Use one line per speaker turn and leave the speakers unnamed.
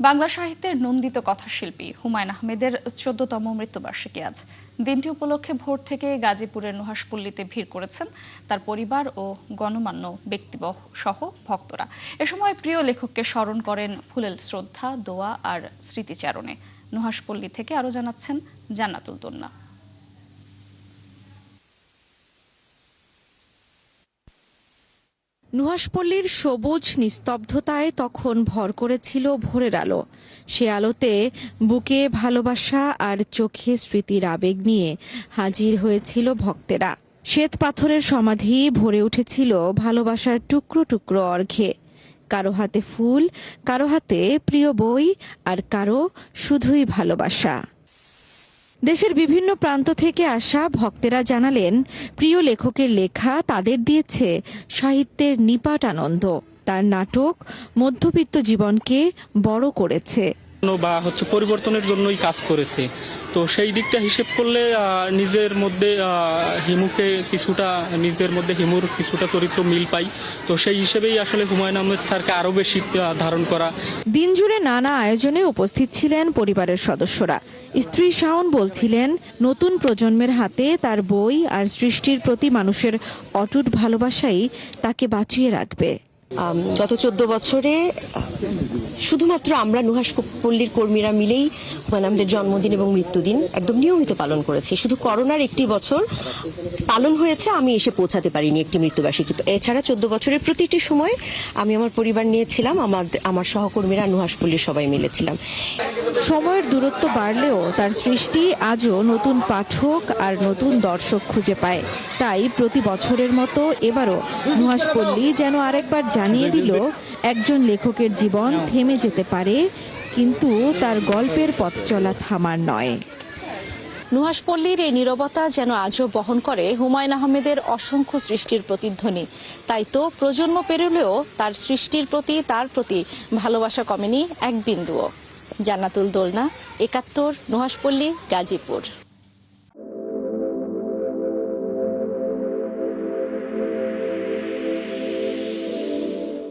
বাংলা সাহিত্যের নন্দিত কথাশিল্পী হুমায়ূন আহমেদের ১৪তম মৃত্যুবার্ষিকী আজ। দিনটি উপলক্ষে ভোর থেকে গাজীপুরের নুহাশপল্লীতে ভিড় করেছেন তার পরিবার ও গণমান্য ব্যক্তিসহ ভক্তরা। এ সময় প্রিয় লেখককে স্মরণ করেন ফুলেল শ্রদ্ধা, দোয়া আর স্মৃতিচারণে। নুহাশপল্লী থেকে আরও জানাচ্ছেন জান্নাতুল দোলনা।
নুহাশপল্লীর সবুজ নিস্তব্ধতায় তখন ভর করেছিল ভোরের আলো। সে আলোতে বুকে ভালোবাসা আর চোখে স্মৃতির আবেগ নিয়ে হাজির হয়েছিল ভক্তেরা। শ্বেত পাথরের সমাধি ভরে উঠেছিল ভালোবাসার টুকরো টুকরো অর্ঘ্যে। কারো হাতে ফুল, কারো হাতে প্রিয় বই, আর কারো শুধুই ভালোবাসা। দেশের বিভিন্ন প্রান্ত থেকে আসা ভক্তেরা জানালেন, প্রিয় লেখকের লেখা তাদের দিয়েছে সাহিত্যের নিপাট আনন্দ। তার নাটক মধ্যবিত্ত জীবনকে বড় করেছে
বা পরিবর্তনের জন্যই কাজ করেছে। তো সেই দিকটা হিসেব করলে নিজের মধ্যে হিমুর কিছুটা চরিত্র মিল পাই। তো সেই হিসেবেই আসলে হুমায়ূন আহমেদ স্যারকে আরো বেশি ধারণ করা।
দিনজুড়ে নানা আয়োজনে উপস্থিত ছিলেন পরিবারের সদস্যরা। স্ত্রী শাওন বলছিলেন, নতুন প্রজন্মের হাতে তার বই আর সৃষ্টির প্রতি মানুষের অটুট ভালোবাসাই তাকে বাঁচিয়ে রাখবে।
গত 14 বছরে শুধুমাত্র আমরা নুহাশপল্লীর কর্মীরা মিলেই হুমায়ূন আহমেদের জন্মদিন এবং মৃত্যুদিন একদম নিয়মিত পালন করেছি। শুধু করোনার একটি বছর পালন হয়েছে, আমি এসে পৌঁছাতে পারিনি একটি মৃত্যুবার্ষিকী। এছাড়া 14 বছরের প্রতিটি সময় আমি আমার পরিবার নিয়েছিলাম, আমার সহকর্মীরা নুহাশপল্লীর সবাই মিলেছিলাম।
সময়ের দূরত্ব বাড়লেও তার সৃষ্টি আজও নতুন পাঠক আর নতুন দর্শক খুঁজে পায়। তাই প্রতি বছরের মতো এবারও নুহাশপল্লী যেন আরেকবার জানিয়ে দিল, একজন লেখকের জীবন থেমে যেতে পারে, কিন্তু তার গল্পের পথ চলা থামার নয়। নুহাশপল্লীর এই নীরবতা যেন আজও বহন করে হুমায়ূন আহমেদের অসংখ্য সৃষ্টির প্রতিধ্বনি। তাই তো প্রজন্ম পেরোলেও তার সৃষ্টির প্রতি তার প্রতি ভালোবাসা কমেনি এক বিন্দুও। জান্নাতুল দোলনা, ৭১, নুহাশপল্লী, গাজীপুর।